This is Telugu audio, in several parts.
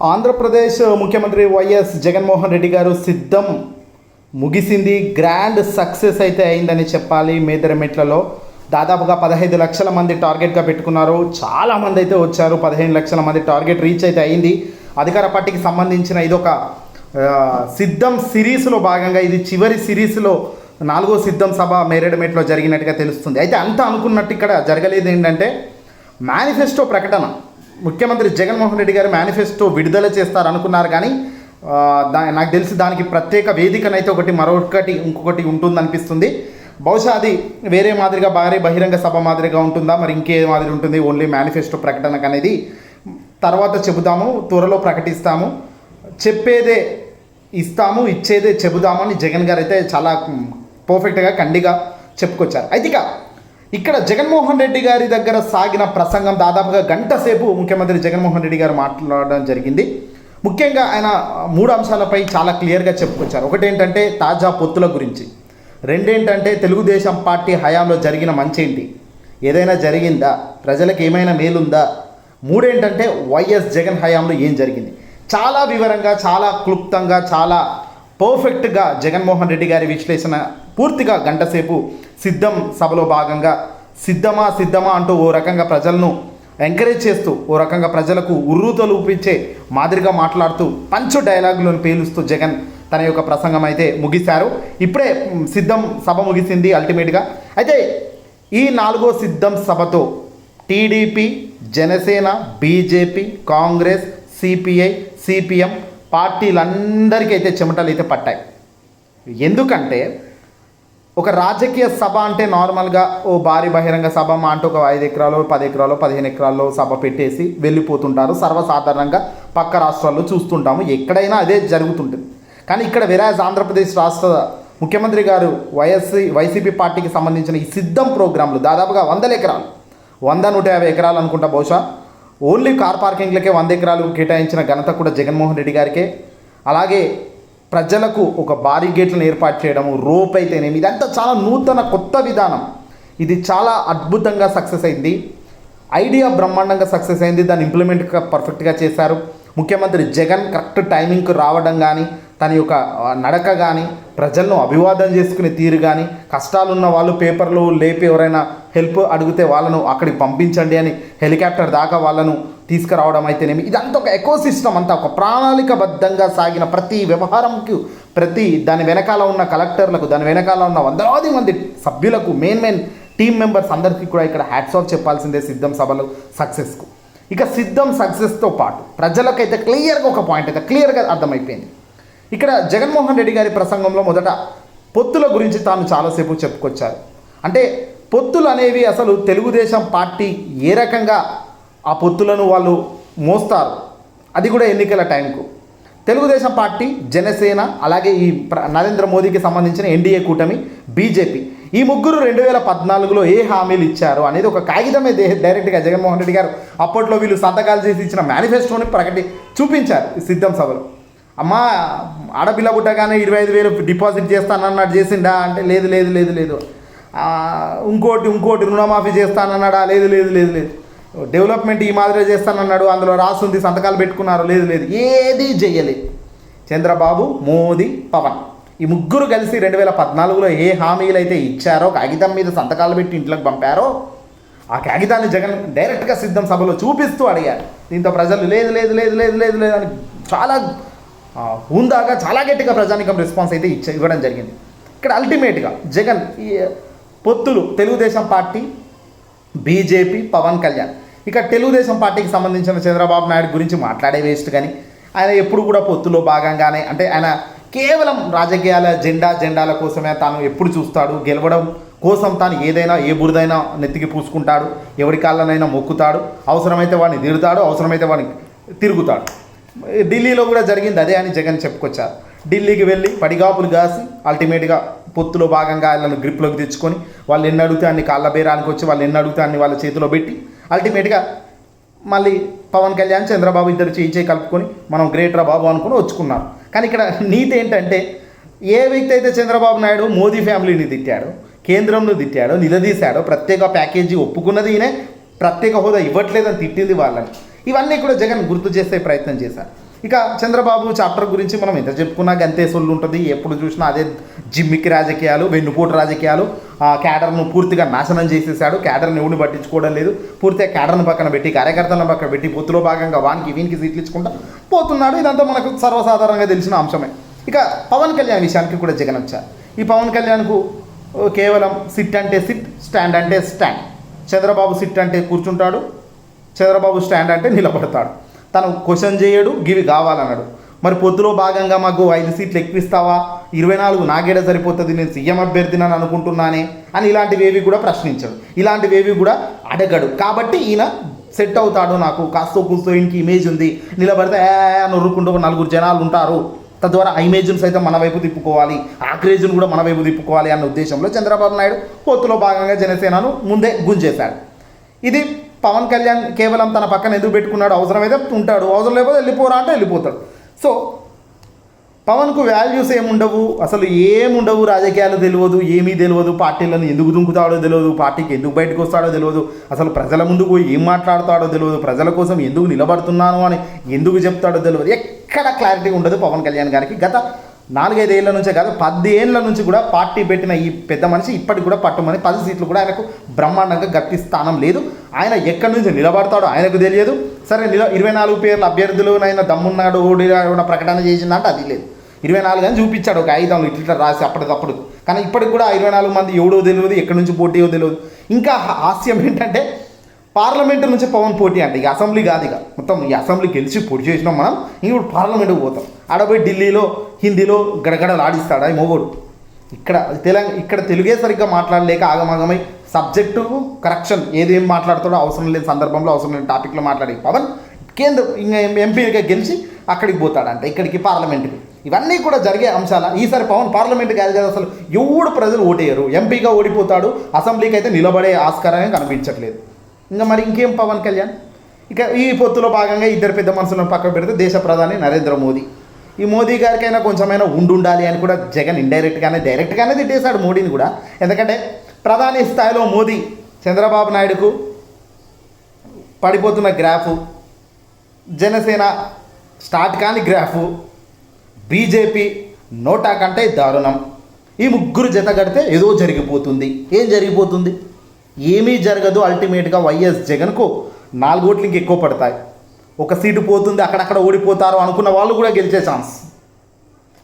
ఆంధ్రప్రదేశ్ ముఖ్యమంత్రి వైఎస్ జగన్మోహన్ రెడ్డి గారు సిద్ధం ముగిసింది. గ్రాండ్ సక్సెస్ అయితే అయిందని చెప్పాలి. మేదరమెట్లలో దాదాపుగా 15 లక్షల మంది టార్గెట్గా పెట్టుకున్నారు. చాలామంది అయితే వచ్చారు. 15 లక్షల మంది టార్గెట్ రీచ్ అయితే అయింది. అధికార పార్టీకి సంబంధించిన ఇదొక సిద్ధం సిరీస్లో భాగంగా ఇది చివరి సిరీస్లో 4వ సిద్ధం సభ మేరేడుమెట్లో జరిగినట్టుగా తెలుస్తుంది. అయితే అంతా అనుకున్నట్టు ఇక్కడ జరగలేదు. ఏంటంటే మేనిఫెస్టో ప్రకటన ముఖ్యమంత్రి జగన్మోహన్ రెడ్డి గారు మేనిఫెస్టో విడుదల చేస్తారు అనుకున్నారు. కానీ నాకు తెలిసి దానికి ప్రత్యేక వేదికనైతే ఇంకొకటి ఉంటుందనిపిస్తుంది. బహుశా అది వేరే మాదిరిగా భారీ బహిరంగ సభ మాదిరిగా ఉంటుందా, మరి ఇంకే మాదిరి ఉంటుంది, ఓన్లీ మేనిఫెస్టో ప్రకటనకు అనేది తర్వాత చెబుతాము, త్వరలో ప్రకటిస్తాము, చెప్పేదే ఇస్తాము, ఇచ్చేదే చెబుదామని జగన్ గారు అయితే చాలా పర్ఫెక్ట్గా కండిగా చెప్పుకొచ్చారు. అయితే ఇక్కడ జగన్మోహన్ రెడ్డి గారి దగ్గర సాగిన ప్రసంగం దాదాపుగా గంట సేపు ముఖ్యమంత్రి జగన్మోహన్ రెడ్డి గారు మాట్లాడడం జరిగింది. ముఖ్యంగా ఆయన 3 అంశాలపై చాలా క్లియర్గా చెప్పుకొచ్చారు. ఒకటేంటంటే తాజా పొత్తుల గురించి, రెండేంటంటే తెలుగుదేశం పార్టీ హయాంలో జరిగిన మంచేంటి, ఏదైనా జరిగిందా, ప్రజలకు ఏమైనా మేలుందా, మూడేంటంటే వైఎస్ జగన్ హయాంలో ఏం జరిగింది. చాలా వివరంగా, చాలా క్లుప్తంగా, చాలా పర్ఫెక్ట్గా జగన్మోహన్ రెడ్డి గారి విశ్లేషణ పూర్తిగా గంట సేపు సిద్ధం సభలో భాగంగా సిద్ధమా అంటూ ఓ రకంగా ప్రజలను ఎంకరేజ్ చేస్తూ, ఓ రకంగా ప్రజలకు ఉర్రూతలూపించే మాదిరిగా మాట్లాడుతూ పంచు డైలాగులను పేలుస్తూ జగన్ తన యొక్క ప్రసంగం అయితే ముగిశారు. ఇప్పుడే సిద్ధం సభ ముగిసింది అల్టిమేట్గా. అయితే ఈ 4వ సిద్ధం సభతో టీడీపీ, జనసేన, బీజేపీ, కాంగ్రెస్, సిపిఐ, సిపిఎం పార్టీలందరికీ అయితే చెమటలు అయితే పట్టాయి. ఎందుకంటే ఒక రాజకీయ సభ అంటే నార్మల్గా ఓ భారీ బహిరంగ సభ అంటే ఒక 5 ఎకరాలు, 10 ఎకరాలు, 15 ఎకరాల్లో సభ పెట్టేసి వెళ్ళిపోతుంటారు. సర్వసాధారణంగా పక్క రాష్ట్రాల్లో చూస్తుంటాము, ఎక్కడైనా అదే జరుగుతుంటుంది. కానీ ఇక్కడ వేరాజ్ ఆంధ్రప్రదేశ్ రాష్ట్ర ముఖ్యమంత్రి గారు వైసీపీ పార్టీకి సంబంధించిన ఈ సిద్ధం ప్రోగ్రాంలు దాదాపుగా 100 ఎకరాలు, 100-150 ఎకరాలు అనుకుంటా, బహుశా ఓన్లీ కార్ పార్కింగ్లకే 100 ఎకరాలు కేటాయించిన ఘనత కూడా జగన్మోహన్ రెడ్డి గారికే. అలాగే ప్రజలకు ఒక భారీ గేట్లను ఏర్పాటు చేయడము, రోప్ అయితేనేమి, ఇదంతా చాలా నూతన కొత్త విధానం. ఇది చాలా అద్భుతంగా సక్సెస్ అయింది. ఐడియా బ్రహ్మాండంగా సక్సెస్ అయింది. దాన్ని ఇంప్లిమెంట్గా పర్ఫెక్ట్గా చేశారు. ముఖ్యమంత్రి జగన్ కరెక్ట్ టైమింగ్కి రావడం కానీ, తన యొక్క నడక కానీ, ప్రజలను అభివాదం చేసుకునే తీరు కానీ, కష్టాలున్న వాళ్ళు పేపర్లు లేపి ఎవరైనా హెల్ప్ అడిగితే వాళ్ళను అక్కడికి పంపించండి అని హెలికాప్టర్ దాకా వాళ్ళను తీసుకురావడం అయితేనేమి, ఇదంతా ఒక ఎకోసిస్టమ్, అంతా ఒక ప్రణాళికబద్ధంగా సాగిన ప్రతి వ్యవహారంకి, దాని వెనకాల ఉన్న కలెక్టర్లకు, దాని వెనకాల ఉన్న వందలాది మంది సభ్యులకు, మెయిన్ టీమ్ మెంబర్స్ అందరికీ కూడా ఇక్కడ హ్యాట్స్ ఆఫ్ చెప్పాల్సిందే సిద్ధం సభలు సక్సెస్కు. ఇక సిద్ధం సక్సెస్తో పాటు ప్రజలకైతే క్లియర్గా ఒక పాయింట్ అయితే క్లియర్గా అర్థమైపోయింది. ఇక్కడ జగన్మోహన్ రెడ్డి గారి ప్రసంగంలో మొదట పొత్తుల గురించి తాను చాలాసేపు చెప్పుకొచ్చారు. అంటే పొత్తులు అనేవి అసలు తెలుగుదేశం పార్టీ ఏ రకంగా ఆ పొత్తులను వాళ్ళు మోస్తారు, అది కూడా ఎన్నికల టైంకు. తెలుగుదేశం పార్టీ, జనసేన, అలాగే ఈ నరేంద్ర మోదీకి సంబంధించిన ఎన్డీఏ కూటమి, బీజేపీ, ఈ ముగ్గురు 2014లో ఏ హామీలు ఇచ్చారు అనేది ఒక కాగితమే డైరెక్ట్గా జగన్మోహన్ రెడ్డి గారు అప్పట్లో వీళ్ళు సంతకాలు చేసి ఇచ్చిన మేనిఫెస్టోని చూపించారు ఈ సిద్ధం సభలో. అమ్మా ఆడపిల్ల పుట్టగానే 25,000 డిపాజిట్ చేస్తానన్నాడు, చేసిండా అంటే లేదు. ఇంకోటి రుణమాఫీ చేస్తానన్నాడా, లేదు. డెవలప్మెంట్ ఈ మాదిరిగా చేస్తానన్నాడు, అందులో రాసుంది, సంతకాలు పెట్టుకున్నారు, లేదు, ఏది చేయలేదు. చంద్రబాబు, మోదీ, పవన్ ఈ ముగ్గురు కలిసి 2014లో ఏ హామీలు అయితే ఇచ్చారో, కాగితం మీద సంతకాలు పెట్టి ఇంట్లోకి పంపారో, ఆ కాగితాన్ని జగన్ డైరెక్ట్గా సిద్ధం సభలో చూపిస్తూ అడిగారు. దీంతో ప్రజలు లేదు అని చాలా హుందాగా, చాలా గట్టిగా ప్రజానికం రెస్పాన్స్ అయితే ఇవ్వడం జరిగింది. ఇక్కడ అల్టిమేట్గా జగన్ ఈ పొత్తులు తెలుగుదేశం పార్టీ, బీజేపీ, పవన్ కళ్యాణ్, ఇక తెలుగుదేశం పార్టీకి సంబంధించిన చంద్రబాబు నాయుడు గురించి మాట్లాడే వేస్ట్. కానీ ఆయన ఎప్పుడు కూడా పొత్తులో భాగంగానే, అంటే ఆయన కేవలం రాజకీయాల జెండాల కోసమే తాను ఎప్పుడు చూస్తాడు. గెలవడం కోసం తాను ఏదైనా, ఏ బురదైనా నెత్తికి పూసుకుంటాడు, ఎవరి కాళ్ళనైనా మొక్కుతాడు, అవసరమైతే వాడిని తిడతాడు, అవసరమైతే వాడిని తిరుగుతాడు. ఢిల్లీలో కూడా జరిగింది అదే అని జగన్ చెప్పుకొచ్చారు. ఢిల్లీకి వెళ్ళి పడిగాపులు కాసి అల్టిమేట్గా పొత్తులో భాగంగా వాళ్ళను గ్రిప్లోకి తెచ్చుకొని, వాళ్ళు ఎన్ని అడిగితే అన్ని కాళ్ళ బేరానికి వచ్చి, వాళ్ళు ఎన్ని అడిగితే అన్ని వాళ్ళ చేతిలో పెట్టి అల్టిమేట్గా మళ్ళీ పవన్ కళ్యాణ్, చంద్రబాబు ఇద్దరు చేయి కలుపుకొని మనం గ్రేట్ రా బాబు అనుకుని వచ్చుకున్నారు. కానీ ఇక్కడ నీతి ఏంటంటే, ఏ వ్యక్తి అయితే చంద్రబాబు నాయుడు మోదీ ఫ్యామిలీని తిట్టాడు, కేంద్రంను తిట్టాడు, నిలదీశాడో, ప్రత్యేక ప్యాకేజీ ఒప్పుకున్నది ఈయనే, ప్రత్యేక హోదా ఇవ్వట్లేదని తిట్టింది వాళ్ళని, ఇవన్నీ కూడా జగన్ గుర్తు చేసే ప్రయత్నం చేశారు. ఇక చంద్రబాబు చాప్టర్ గురించి మనం ఎంత చెప్పుకున్నా గంతే సొల్లు ఉంటుంది. ఎప్పుడు చూసినా అదే జిమ్మికి రాజకీయాలు, వెన్నుపోటు రాజకీయాలు. ఆ క్యాడర్ను పూర్తిగా నాశనం చేసేసాడు. క్యాడర్ని ఎవరిని పట్టించుకోవడం లేదు. పూర్తిగా క్యాడర్ను పక్కన పెట్టి, కార్యకర్తలను పక్కన పెట్టి, పొత్తులో భాగంగా వీనికి సీట్లు ఇచ్చుకుంటా పోతున్నాడు. ఇదంతా మనకు సర్వసాధారణంగా తెలిసిన అంశమే. ఇక పవన్ కళ్యాణ్ విషయానికి కూడా జగన్ వచ్చారు. ఈ పవన్ కళ్యాణ్కు కేవలం సిట్ అంటే సిట్, స్టాండ్ అంటే స్టాండ్. చంద్రబాబు సిట్ అంటే కూర్చుంటాడు, చంద్రబాబు స్టాండ్ అంటే నిలబడతాడు. తను క్వశ్చన్ చేయడు, గివి కావాలన్నాడు. మరి పొద్దులో భాగంగా మాకు 5 సీట్లు ఎక్కువిస్తావా, 24 నాగేడ సరిపోతుంది, నేను సీఎం అభ్యర్థినని అనుకుంటున్నానే అని ఇలాంటివేవి కూడా ప్రశ్నించాడు. ఇలాంటివేవి కూడా అడగడు. కాబట్టి ఈయన సెట్ అవుతాడు. నాకు కాస్తో కూస్తో ఇంటికి ఇమేజ్ ఉంది, నిలబడితే నొరుకుంటూ 4 జనాలు ఉంటారు, తద్వారా ఆ ఇమేజ్ను సైతం మన వైపు తిప్పుకోవాలి, ఆ క్రేజ్ను కూడా మన వైపు తిప్పుకోవాలి అన్న ఉద్దేశంలో చంద్రబాబు నాయుడు పొత్తులో భాగంగా జనసేనను ముందే గుంజేశాడు. ఇది పవన్ కళ్యాణ్ కేవలం తన పక్కన ఎందుకు పెట్టుకున్నాడు, అవసరమైతే ఉంటాడు, అవసరం లేకపోతే వెళ్ళిపోరా అంటే వెళ్ళిపోతాడు. సో పవన్కు వాల్యూస్ ఏముండవు, అసలు ఏముండవు, రాజకీయాలు తెలియదు, ఏమీ తెలియదు, పార్టీలను ఎందుకు దుంకుతాడో తెలియదు, పార్టీకి ఎందుకు బయటకు వస్తాడో తెలియదు, అసలు ప్రజల ముందుకు పోయి ఏం మాట్లాడతాడో తెలియదు, ప్రజల కోసం ఎందుకు నిలబడుతున్నాను అని ఎందుకు చెప్తాడో తెలియదు. ఎక్కడ క్లారిటీ ఉండదు పవన్ కళ్యాణ్ గారికి. గత 4-5 ఏళ్ల నుంచే కాదు, 10 ఏళ్ల నుంచి కూడా పార్టీ పెట్టిన ఈ పెద్ద మనిషి ఇప్పటికి కూడా పట్టుమని 10 సీట్లు కూడా ఆయనకు బ్రహ్మాండంగా గట్టి స్థానం లేదు. ఆయన ఎక్కడి నుంచి నిలబడతాడో ఆయనకు తెలియదు. సరే 24 పేర్ల అభ్యర్థులునైనా దమ్మున్నాడు, ఓడిన ప్రకటన చేసిందంటే అది లేదు. 24 అని చూపించాడు ఒక ఆయుధంలో ఇట్లా రాసి అప్పటికప్పుడు. కానీ ఇప్పటికి కూడా 24 మంది ఎవడో తెలియదు, ఎక్కడి నుంచి పోటీయో తెలియదు. ఇంకా హాస్యం ఏంటంటే పార్లమెంటు నుంచి పవన్ పోటీ అంటే ఇక అసెంబ్లీ కాదు, ఇక మొత్తం ఈ అసెంబ్లీ గెలిచి పోటీ చేసినాం మనం, ఇప్పుడు పార్లమెంటుకు పోతాం. ఆడపోయి ఢిల్లీలో హిందీలో గడగడలు ఆడిస్తాడా ఈ మొగోడు. ఇక్కడ తెలుగే సరిగ్గా మాట్లాడలేక ఆగమాగమై సబ్జెక్టు కరెక్షన్ ఏదేం మాట్లాడుతాడో అవసరం లేని సందర్భంలో అవసరం లేని టాపిక్లో మాట్లాడే పవన్ ఇంకా ఎంపీగా గెలిచి అక్కడికి పోతాడంట, ఇక్కడికి పార్లమెంటుకి. ఇవన్నీ కూడా జరిగే అంశాల. ఈసారి పవన్ పార్లమెంట్ కాదు కదా, అసలు ఎవడు ప్రజలు ఓటేయరు, ఎంపీగా ఓడిపోతాడు, అసెంబ్లీకి అయితే నిలబడే ఆస్కారం కనిపించట్లేదు. ఇంకా మరి ఇంకేం పవన్ కళ్యాణ్. ఇక ఈ పొత్తులో భాగంగా 2 పెద్ద మనుషులను పక్కన పెడితే దేశ ప్రధాని నరేంద్ర మోదీ. ఈ మోదీ గారికైనా కొంచెమైనా ఉండాలి అని కూడా జగన్ డైరెక్ట్గానే తిట్టేశాడు మోడీని కూడా. ఎందుకంటే ప్రధాని స్థాయిలో మోదీ చంద్రబాబు నాయుడుకు పడిపోతున్న గ్రాఫు, జనసేన స్టార్ట్ కాని గ్రాఫు, బీజేపీ నోటా కంటే దారుణం. ఈ ముగ్గురు జత కడితే ఏదో జరిగిపోతుంది. ఏం జరిగిపోతుంది? ఏమీ జరగదు. అల్టిమేట్గా వైఎస్ జగన్కు 4 ఓట్లు ఇంక ఎక్కువ పడతాయి. 1 సీటు పోతుంది, అక్కడక్కడ ఓడిపోతారు అనుకున్న వాళ్ళు కూడా గెలిచే ఛాన్స్.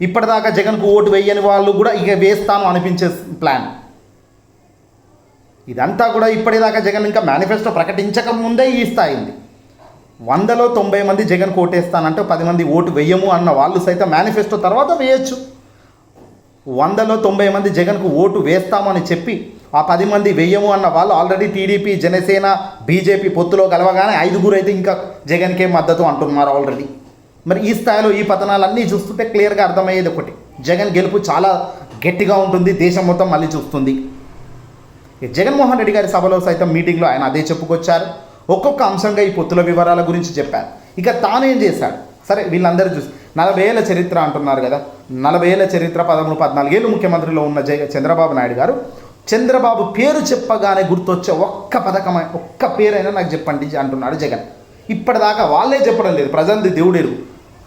ఇప్పటిదాకా జగన్కు ఓటు వేయని వాళ్ళు కూడా ఇక వేస్తాను అనిపించే ప్లాన్. ఇదంతా కూడా ఇప్పటిదాకా జగన్ ఇంకా మేనిఫెస్టో ప్రకటించక ముందే ఈ స్థాయింది. 100లో 90 మంది జగన్ ఓటేస్తానంటే 10 మంది ఓటు వేయము అన్న వాళ్ళు సైతం మేనిఫెస్టో తర్వాత వేయచ్చు. 100లో 90 మంది జగన్కు ఓటు వేస్తామని చెప్పి ఆ 10 మంది వేయము అన్న వాళ్ళు ఆల్రెడీ టీడీపీ, జనసేన, బీజేపీ పొత్తులో కలవగానే 5 అయితే ఇంకా జగన్కే మద్దతు అంటున్నారు ఆల్రెడీ. మరి ఈ స్థాయిలో ఈ పతనాలన్నీ చూస్తుంటే క్లియర్గా అర్థమయ్యేది ఒకటి, జగన్ గెలుపు చాలా గట్టిగా ఉంటుంది, దేశం మొత్తం మళ్ళీ చూస్తుంది. జగన్మోహన్ రెడ్డి గారి సభలో సైతం మీటింగ్లో ఆయన అదే చెప్పుకొచ్చారు. ఒక్కొక్క అంశంగా ఈ పొత్తుల వివరాల గురించి చెప్పారు. ఇక తానేం చేశాడు? సరే వీళ్ళందరూ చూసి 40 ఏళ్ళ చరిత్ర అంటున్నారు కదా, 40 ఏళ్ళ చరిత్ర, 13-14 ఏళ్ళు ముఖ్యమంత్రిలో ఉన్న చంద్రబాబు నాయుడు గారు, చంద్రబాబు పేరు చెప్పగానే గుర్తొచ్చే ఒక్క పేరైనా నాకు చెప్పండి అంటున్నాడు జగన్. ఇప్పటిదాకా వాళ్ళే చెప్పడం లేదు, ప్రజలది దేవుడేరు,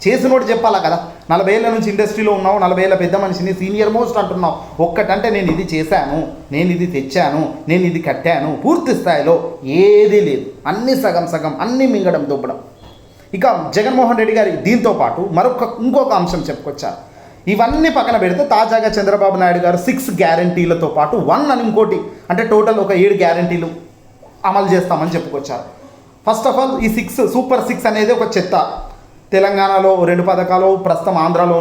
చేసినోడు చెప్పాలా కదా. 40 ఏళ్ళ నుంచి ఇండస్ట్రీలో ఉన్నావు, 40 ఏళ్ళ పెద్ద మనిషిని, సీనియర్ మోస్ట్ అంటున్నావు. ఒక్కటంటే నేను ఇది చేశాను, నేను ఇది తెచ్చాను, నేను ఇది కట్టాను, పూర్తి స్థాయిలో ఏదీ లేదు. అన్నీ సగం సగం, అన్నీ మింగడం దొబ్బడం. ఇక జగన్మోహన్ రెడ్డి గారి దీంతో పాటు ఇంకొక అంశం చెప్పుకొచ్చారు. ఇవన్నీ పక్కన పెడితే తాజాగా చంద్రబాబు నాయుడు గారు 6 గ్యారంటీలతో పాటు 1 అని ఇంకోటి, అంటే టోటల్ ఒక 7 గ్యారంటీలు అమలు చేస్తామని చెప్పుకొచ్చారు. ఫస్ట్ ఆఫ్ ఆల్ ఈ 6 సూపర్ 6 అనేది ఒక చెత్త. తెలంగాణలో 2 పథకాలు, ప్రస్తుతం ఆంధ్రాలో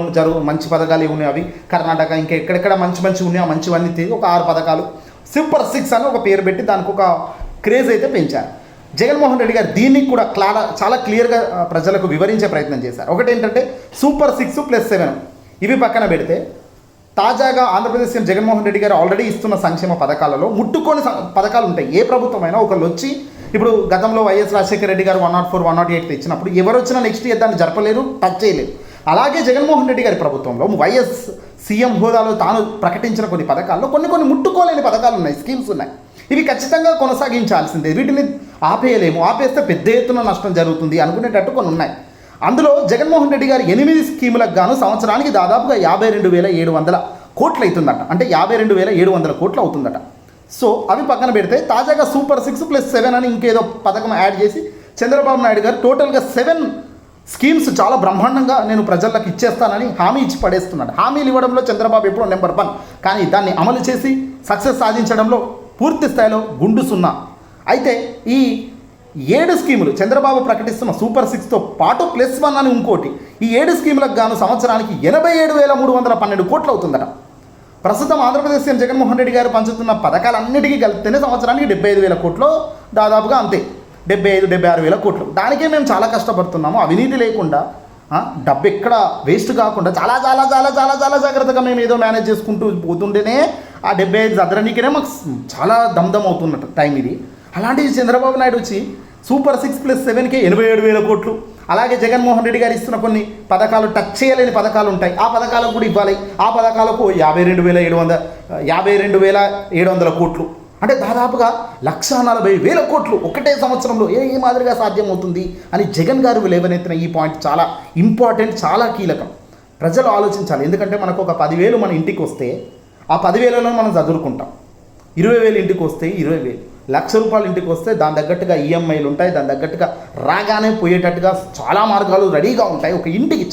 మంచి పథకాలు ఉన్నాయి, అవి కర్ణాటక ఇంకా ఎక్కడెక్కడ మంచి ఉన్నాయి, మంచివన్నీ ఒక 6 పథకాలు సూపర్ 6 అని ఒక పేరు పెట్టి దానికి ఒక క్రేజ్ అయితే పెంచారు. జగన్మోహన్ రెడ్డి గారు దీన్ని కూడా చాలా క్లియర్గా ప్రజలకు వివరించే ప్రయత్నం చేశారు. ఒకటి ఏంటంటే సూపర్ 6 + 7 ఇవి పక్కన పెడితే తాజాగా ఆంధ్రప్రదేశ్ సీఎం జగన్మోహన్ రెడ్డి గారు ఆల్రెడీ ఇస్తున్న సంక్షేమ పథకాలలో ముట్టుకొని పథకాలు ఉంటాయి. ఏ ప్రభుత్వమైనా ఒకళ్ళు వచ్చి, ఇప్పుడు గతంలో వైఎస్ రాజశేఖర రెడ్డి గారు 104, 108 ఇచ్చినప్పుడు ఎవరు వచ్చినా నెక్స్ట్ ఇయర్ దాన్ని జరపలేరు, టచ్ చేయలేరు. అలాగే జగన్మోహన్ రెడ్డి గారి ప్రభుత్వంలో వైఎస్ సీఎం హోదాలో తాను ప్రకటించిన కొన్ని పథకాల్లో కొన్ని ముట్టుకోలేని పథకాలు ఉన్నాయి, స్కీమ్స్ ఉన్నాయి. ఇవి ఖచ్చితంగా కొనసాగించాల్సిందే, వీటిని ఆపేయలేము, ఆపేస్తే పెద్ద ఎత్తున నష్టం జరుగుతుంది అనుకునేటట్టు కొన్ని ఉన్నాయి. అందులో జగన్మోహన్ రెడ్డి గారు 8 స్కీములకు గాను సంవత్సరానికి దాదాపుగా 52,700 కోట్లు అవుతుందట. అంటే 52,700 కోట్లు అవుతుందట. సో అవి పక్కన పెడితే తాజాగా సూపర్ 6+7 అని ఇంకేదో పథకం యాడ్ చేసి చంద్రబాబు నాయుడు గారు టోటల్గా 7 స్కీమ్స్ చాలా బ్రహ్మాండంగా నేను ప్రజలకు ఇచ్చేస్తానని హామీ ఇచ్చి పడేస్తున్నాడు. హామీలు ఇవ్వడంలో చంద్రబాబు ఎప్పుడో నెంబర్ 1, కానీ దాన్ని అమలు చేసి సక్సెస్ సాధించడంలో పూర్తి స్థాయిలో గుండు సున్నా. అయితే ఈ 7 స్కీములు చంద్రబాబు ప్రకటిస్తున్న సూపర్ 6తో పాటు +1 అని ఇంకోటి, ఈ 7 స్కీములకు గాను సంవత్సరానికి 87,312 కోట్లు అవుతుందట. ప్రస్తుతం ఆంధ్రప్రదేశ్ సీఎం జగన్మోహన్ రెడ్డి గారు పంచుతున్న పథకాలన్నిటికీ కలిపితేనే సంవత్సరానికి 75,000 కోట్లు దాదాపుగా, అంతే 75,000-76,000 కోట్లు. దానికే మేము చాలా కష్టపడుతున్నాము. అవినీతి లేకుండా, డబ్బు ఎక్కడ వేస్ట్ కాకుండా చాలా చాలా చాలా చాలా చాలా జాగ్రత్తగా మేము ఏదో మేనేజ్ చేసుకుంటూ పోతుంటేనే ఆ 75 చదరనీకినే మాకు చాలా దమ్దం అవుతున్నట్టు టైం ఇది. అలాంటిది చంద్రబాబు నాయుడు వచ్చి సూపర్ 6+7కే 87,000 కోట్లు. అలాగే జగన్మోహన్ రెడ్డి గారు ఇస్తున్న కొన్ని పథకాలు, టచ్ చేయలేని పథకాలు ఉంటాయి, ఆ పథకాలకు కూడా ఇవ్వాలి. ఆ పథకాలకు 52,700 కోట్లు, అంటే దాదాపుగా 1,40,000 కోట్లు ఒకటే సంవత్సరంలో ఏ మాదిరిగా సాధ్యమవుతుంది అని జగన్ గారు లేవనెత్తిన ఈ పాయింట్ చాలా ఇంపార్టెంట్, చాలా కీలకం. ప్రజలు ఆలోచించాలి. ఎందుకంటే మనకు ఒక 10,000 మన ఇంటికి వస్తే ఆ 10,000లో మనం చదువుకుంటాం. 20,000 ఇంటికి వస్తే 20,000, ₹1,00,000 ఇంటికి వస్తే దాని తగ్గట్టుగా ఈఎంఐలు ఉంటాయి, దాని తగ్గట్టుగా రాగానే పోయేటట్టుగా చాలా మార్గాలు రెడీగా ఉంటాయి. ఒక ఇంటికి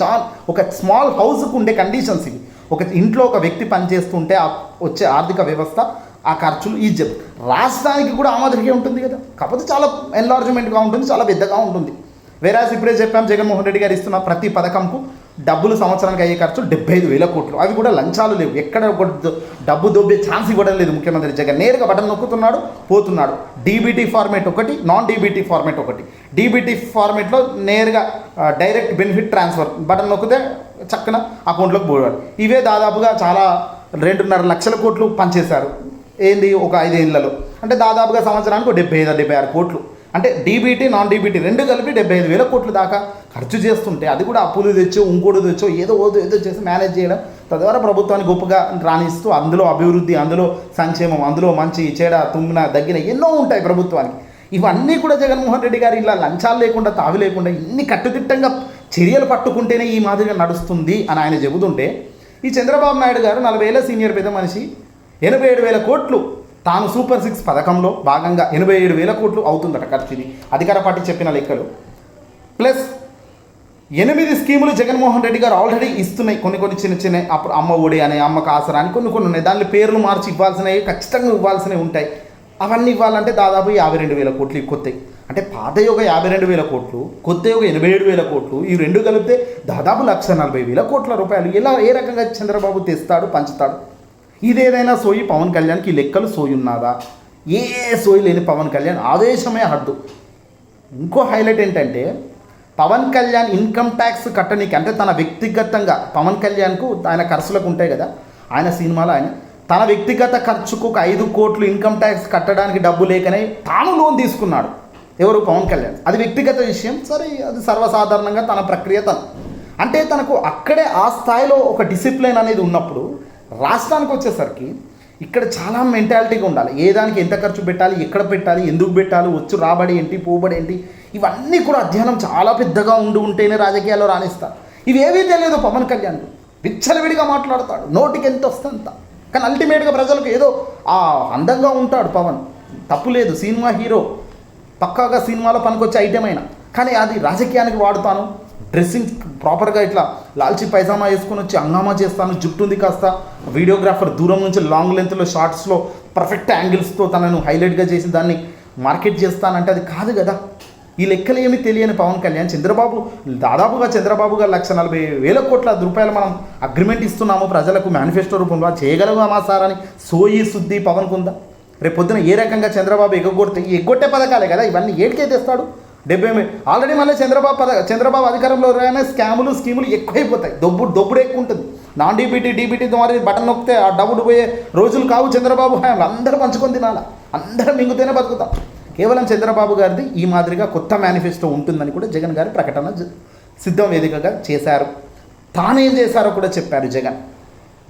ఒక స్మాల్ హౌస్కు ఉండే కండిషన్స్ ఇవి. ఒక ఇంట్లో ఒక వ్యక్తి పనిచేస్తుంటే వచ్చే ఆర్థిక వ్యవస్థ, ఆ ఖర్చులు, ఈ రాష్ట్రానికి కూడా ఆ మాదిరిగా ఉంటుంది కదా. కాకపోతే చాలా ఎన్లార్జ్మెంట్గా ఉంటుంది, చాలా పెద్దగా ఉంటుంది. వేరాజ్ ఇప్పుడే చెప్పాం, జగన్మోహన్ రెడ్డి గారు ఇస్తున్న ప్రతి పథకంకు డబ్బులు సంవత్సరానికి అయ్యే ఖర్చు 75,000 కోట్లు. అవి కూడా లంచాలు లేవు, ఎక్కడ ఒక డబ్బు దొబ్బే ఛాన్స్ ఇవ్వడం లేదు ముఖ్యమంత్రి జగన్. నేరుగా బటన్ నొక్కుతున్నాడు, పోతున్నాడు. డీబీటీ ఫార్మేట్ ఒకటి, నాన్ డీబీటీ ఫార్మేట్ ఒకటి. డీబీటీ ఫార్మేట్లో నేరుగా డైరెక్ట్ బెనిఫిట్ ట్రాన్స్ఫర్ బటన్ నొక్కితే చక్కన అకౌంట్లోకి పోయాడు. ఇవే దాదాపుగా చాలా 2.5 లక్షల కోట్లు పనిచేశారు. ఏంది ఒక 5 ఏళ్లలో, అంటే దాదాపుగా సంవత్సరానికి 75-76 కోట్లు. అంటే డీబీటీ నాన్ డీబీటీ రెండు కలిపి 75,000 కోట్లు దాకా ఖర్చు చేస్తుంటే, అది కూడా అప్పులు తెచ్చో ఇంకోటి తెచ్చో ఏదో చేసి మేనేజ్ చేయడం, తద్వారా ప్రభుత్వాన్ని గొప్పగా రాణిస్తూ అందులో అభివృద్ధి, అందులో సంక్షేమం, అందులో మంచి చెడ తుమ్మిన దగ్గర ఎన్నో ఉంటాయి ప్రభుత్వానికి. ఇవన్నీ కూడా జగన్మోహన్ రెడ్డి గారు ఇలా లంచాలు లేకుండా, తావి లేకుండా ఇన్ని కట్టుదిట్టంగా చర్యలు పట్టుకుంటేనే ఈ మాదిరిగా నడుస్తుంది అని ఆయన చెబుతుంటే, ఈ చంద్రబాబు నాయుడు గారు 40 ఏళ్ళ సీనియర్ పెద్ద మనిషి 87,000 కోట్లు తాను సూపర్ 6 పథకంలో భాగంగా 87,000 కోట్లు అవుతుందట ఖర్చు. ఇది అధికార పార్టీ చెప్పిన లెక్కలు. ప్లస్ 8 స్కీములు జగన్మోహన్ రెడ్డి గారు ఆల్రెడీ ఇస్తున్నాయి. కొన్ని చిన్న అప్పుడు అమ్మ ఒడి అని, అమ్మకు ఆసరా అని కొన్ని ఉన్నాయి. దానిలో పేర్లు మార్చి ఇవ్వాల్సినవి, ఖచ్చితంగా ఇవ్వాల్సినవి ఉంటాయి. అవన్నీ ఇవ్వాలంటే దాదాపు 52,000 కోట్లు కొత్తాయి. అంటే పాత యోగ 52,000 కోట్లు, కొత్త యోగ 87,000 కోట్లు, ఈ రెండు కలిపితే దాదాపు 1,40,000 కోట్ల రూపాయలు. ఇలా ఏ రకంగా చంద్రబాబు తెస్తాడు, పంచుతాడు? ఇదేదైనా సోయి పవన్ కళ్యాణ్కి ఈ లెక్కలు సోయి ఉన్నదా? ఏ సోయి లేని పవన్ కళ్యాణ్ ఆదేశమే హద్దు. ఇంకో హైలైట్ ఏంటంటే, పవన్ కళ్యాణ్ ఇన్కమ్ ట్యాక్స్ కట్టనీకి, అంటే తన వ్యక్తిగతంగా పవన్ కళ్యాణ్కు ఆయన ఖర్చులకు ఉంటాయి కదా, ఆయన సినిమాలో ఆయన తన వ్యక్తిగత ఖర్చుకు ఒక 5 కోట్లు ఇన్కమ్ ట్యాక్స్ కట్టడానికి డబ్బు లేకనే తాను లోన్ తీసుకున్నాడు. ఎవరు? పవన్ కళ్యాణ్. అది వ్యక్తిగత విషయం, సరే, అది సర్వసాధారణంగా తన ప్రక్రియ అంటే తనకు అక్కడే ఆ స్థాయిలో ఒక డిసిప్లిన్ అనేది ఉన్నప్పుడు, రాష్ట్రానికి వచ్చేసరికి ఇక్కడ చాలా మెంటాలిటీగా ఉండాలి. ఏ దానికి ఎంత ఖర్చు పెట్టాలి, ఎక్కడ పెట్టాలి, ఎందుకు పెట్టాలి, వచ్చు రాబడి ఏంటి, పోబడి ఏంటి, ఇవన్నీ కూడా అధ్యయనం చాలా పెద్దగా ఉంటేనే రాజకీయాల్లో రాణిస్తారు. ఇవేవీ తెలియదు పవన్ కళ్యాణ్. విచ్చలవిడిగా మాట్లాడతాడు, నోటికి ఎంత వస్తే అంత. కానీ అల్టిమేట్గా ప్రజలకు ఏదో అందంగా ఉంటాడు పవన్, తప్పు లేదు, సినిమా హీరో, పక్కాగా సినిమాలో పనికొచ్చే ఐటెం అయినా. కానీ అది రాజకీయానికి వాడుతాను, డ్రెస్సింగ్ ప్రాపర్గా ఇట్లా లాల్చి పైజామా వేసుకొని వచ్చి హంగామా చేస్తాను, జుట్టు ఉంది కాస్త, వీడియోగ్రాఫర్ దూరం నుంచి లాంగ్ లెంత్లో షార్ట్స్లో పర్ఫెక్ట్ యాంగిల్స్తో తనను హైలైట్గా చేసి దాన్ని మార్కెట్ చేస్తానంటే అది కాదు కదా. ఈ లెక్కలు ఏమీ తెలియని పవన్ కళ్యాణ్ దాదాపుగా చంద్రబాబు గారు 140,000 కోట్ల రూపాయలు మనం అగ్రిమెంట్ ఇస్తున్నాము ప్రజలకు మేనిఫెస్టో రూపంలో, చేయగలమా సార్ అని సోయి శుద్ధి పవన్కు ఉందా? రేపు పొద్దున ఏ రకంగా చంద్రబాబు ఎగ్గొట్టే పథకాలే కదా ఇవన్నీ, ఏడికే తెస్తాడు? 70 ఆల్రెడీ మళ్ళీ చంద్రబాబు అధికారంలో రాగానే స్కీములు ఎక్కువైపోతాయి, దొబ్బుడు ఎక్కువ ఉంటుంది. నాన్ డీబీటీ ద్వారా బటన్ నొక్కితే ఆ డబ్బుడు పోయే రోజులు కావు చంద్రబాబు హయాంలో. అందరూ పంచుకొని తినాలా, అందరూ మింగుతూనే బతుకుతాం. కేవలం చంద్రబాబు గారిది ఈ మాదిరిగా కొత్త మేనిఫెస్టో ఉంటుందని కూడా జగన్ గారి ప్రకటన సిద్ధం వేదికగా చేశారు. తానేం చేశారో కూడా చెప్పారు జగన్.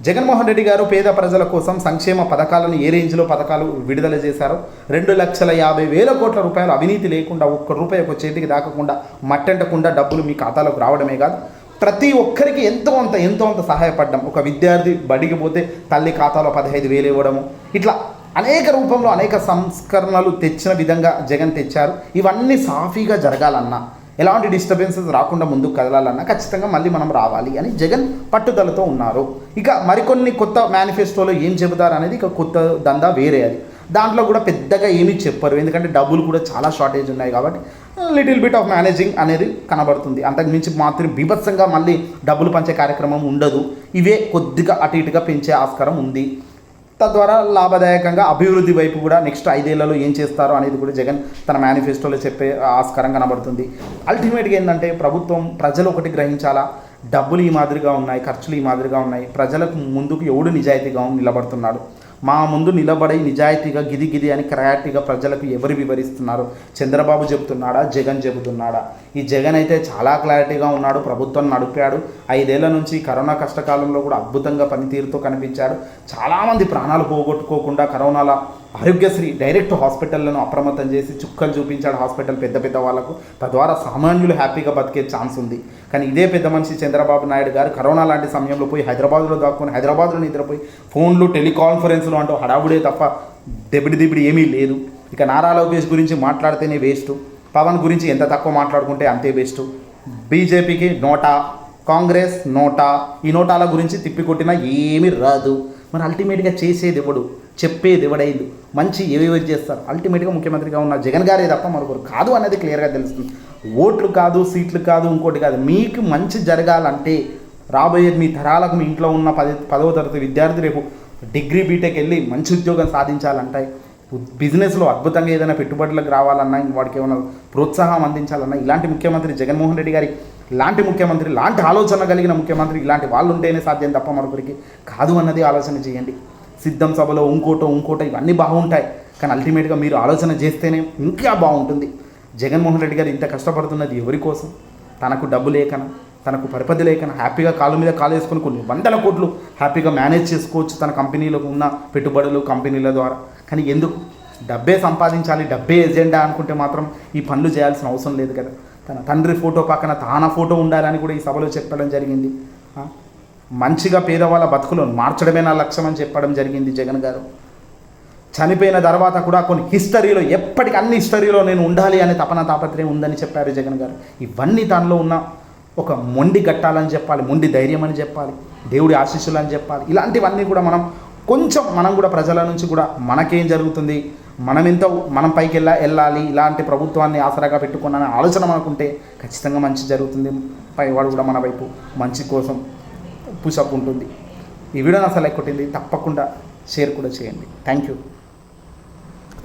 జగన్మోహన్ రెడ్డి గారు పేద ప్రజల కోసం సంక్షేమ పథకాలను ఏ రేంజ్లో పథకాలు విడుదల చేశారో 2,50,000 కోట్ల రూపాయలు అవినీతి లేకుండా ఒక్క రూపాయి ఒక చేతికి దాకకుండా మట్టంటకుండా డబ్బులు మీ ఖాతాలోకి రావడమే కాదు, ప్రతి ఒక్కరికి ఎంతో అంత సహాయపడ్డాం. ఒక విద్యార్థి బడికి పోతే తల్లి ఖాతాలో 15,000 ఇవ్వడము, ఇట్లా అనేక రూపంలో అనేక సంస్కరణలు తెచ్చిన విధంగా జగన్ తెచ్చారు. ఇవన్నీ సాఫీగా జరగాలన్నా, ఎలాంటి డిస్టర్బెన్సెస్ రాకుండా ముందుకు కదలాలన్నా ఖచ్చితంగా మళ్ళీ మనం రావాలి అని జగన్ పట్టుదలతో ఉన్నారు. ఇక మరికొన్ని కొత్త మేనిఫెస్టోలో ఏం చెబుతారు అనేది ఇక కొత్త దందా వేరే. అది దాంట్లో కూడా పెద్దగా ఏమీ చెప్పరు, ఎందుకంటే డబ్బులు కూడా చాలా షార్టేజ్ ఉన్నాయి కాబట్టి లిటిల్ బిట్ ఆఫ్ మేనేజింగ్ అనేది కనబడుతుంది. అంతకుమించి మాత్రం బీభత్సంగా మళ్ళీ డబ్బులు పంచే కార్యక్రమం ఉండదు. ఇవే కొద్దిగా అటు ఇటుగా పెంచే ఆస్కారం ఉంది. తద్వారా లాభదాయకంగా అభివృద్ధి వైపు కూడా నెక్స్ట్ 5 ఏళ్లలో ఏం చేస్తారో అనేది కూడా జగన్ తన మేనిఫెస్టోలో చెప్పే ఆస్కారం కనబడుతుంది. అల్టిమేట్గా ఏంటంటే ప్రభుత్వం, ప్రజలు ఒకటి గ్రహించాలా, డబ్బులు ఈ మాదిరిగా ఉన్నాయి, ఖర్చులు ఈ మాదిరిగా ఉన్నాయి, ప్రజలకు ముందుకు ఎవడు నిజాయితీగా నిలబడుతున్నాడు, మా ముందు నిలబడి నిజాయితీగా గిది అని క్లారిటీగా ప్రజలకు ఎవరు వివరిస్తున్నారు? చంద్రబాబు చెబుతున్నాడా, జగన్ చెబుతున్నాడా? ఈ జగన్ అయితే చాలా క్లారిటీగా ఉన్నాడు, ప్రభుత్వం నడిపాడు. 5 ఏళ్ల నుంచి కరోనా కష్టకాలంలో కూడా అద్భుతంగా పనితీరుతో కనిపించాడు. చాలామంది ప్రాణాలు పోగొట్టుకోకుండా కరోనాలో ఆరోగ్యశ్రీ డైరెక్ట్ హాస్పిటళ్లను అప్రమత్తం చేసి చుక్కలు చూపించాడు హాస్పిటల్ పెద్ద వాళ్ళకు. తద్వారా సామాన్యులు హ్యాపీగా బతికే ఛాన్స్ ఉంది. కానీ ఇదే పెద్ద మనిషి చంద్రబాబు నాయుడు గారు కరోనా లాంటి సమయంలో పోయి హైదరాబాద్లో దాక్కుని హైదరాబాద్లో నిద్రపోయి ఫోన్లు, టెలికాన్ఫరెన్స్లు అంటూ హడావుడే తప్ప దెబ్బడి ఏమీ లేదు. ఇక నారా లోకేష్ గురించి మాట్లాడితేనే వేస్ట్, పవన్ గురించి ఎంత తక్కువ మాట్లాడుకుంటే అంతే వేస్ట్. బీజేపీకి నోటా, కాంగ్రెస్ నోటా, ఈ నోటాల గురించి తిప్పికొట్టినా ఏమీ రాదు. మరి అల్టిమేట్గా చేసేది ఎవడు, చెప్పేది ఎవడైంది, మంచి ఏవేవి చేస్తారు? అల్టిమేట్గా ముఖ్యమంత్రిగా ఉన్న జగన్ గారే తప్ప మరొకరు కాదు అనేది క్లియర్గా తెలుస్తుంది. ఓట్లు కాదు, సీట్లు కాదు, ఇంకోటి కాదు. మీకు మంచి జరగాలంటే రాబోయే మీ తరాలకు మీ ఇంట్లో ఉన్న 10వ తరగతి విద్యార్థి రేపు డిగ్రీ బీటెక్ వెళ్ళి మంచి ఉద్యోగం సాధించాలంటే, బిజినెస్లో అద్భుతంగా ఏదైనా పెట్టుబడులకు రావాలన్నా, వాడికి ఏమైనా ప్రోత్సాహం అందించాలన్నా, ఇలాంటి ముఖ్యమంత్రి జగన్మోహన్ రెడ్డి గారి లాంటి ముఖ్యమంత్రి, లాంటి ఆలోచన కలిగిన ముఖ్యమంత్రి, ఇలాంటి వాళ్ళు ఉంటేనే సాధ్యం తప్ప మరొకరికి కాదు అన్నది ఆలోచన చేయండి. సిద్ధం సభలో ఇంకోటో ఇవన్నీ బాగుంటాయి, కానీ అల్టిమేట్గా మీరు ఆలోచన చేస్తేనే ఇంకా బాగుంటుంది. జగన్మోహన్ రెడ్డి గారు ఇంత కష్టపడుతున్నది ఎవరి కోసం? తనకు డబ్బు లేకనా, తనకు పరిపతి లేకనా? హ్యాపీగా కాలు మీద కాలు వేసుకొని కొన్ని 100 కోట్లు హ్యాపీగా మేనేజ్ చేసుకోవచ్చు తన కంపెనీలో ఉన్న పెట్టుబడులు, కంపెనీల ద్వారా. కానీ ఎందుకు? డబ్బే సంపాదించాలి, డబ్బే ఎజెండా అనుకుంటే మాత్రం ఈ పనులు చేయాల్సిన అవసరం లేదు కదా. తన తండ్రి ఫోటో పక్కన తాన ఫోటో ఉండాలని కూడా ఈ సభలో చెప్పడం జరిగింది. మంచిగా పేదవాళ్ళ బతుకులను మార్చడమే నా లక్ష్యం అని చెప్పడం జరిగింది జగన్ గారు. చనిపోయిన తర్వాత కూడా కొన్ని హిస్టరీలో, ఎప్పటికీ అన్ని హిస్టరీలో నేను ఉండాలి అనే తాపత్రయం ఉందని చెప్పారు జగన్ గారు. ఇవన్నీ తనలో ఉన్న ఒక మొండి గట్టాలని చెప్పాలి, మొండి ధైర్యం అని చెప్పాలి, దేవుడి ఆశీస్సులు అని చెప్పాలి. ఇలాంటివన్నీ కూడా మనం కూడా ప్రజల నుంచి కూడా మనకేం జరుగుతుంది, మనం పైకి వెళ్ళాలి, ఇలాంటి ప్రభుత్వాన్ని ఆసరాగా పెట్టుకున్న ఆలోచన మనకుంటే ఖచ్చితంగా మంచి జరుగుతుంది. పైవాడు కూడా మన వైపు మంచి కోసం పుషప్ ఉంటుంది. ఈ వీడియోని అసలు కొట్టింది తప్పకుండా షేర్ కూడా చేయండి. Thank you.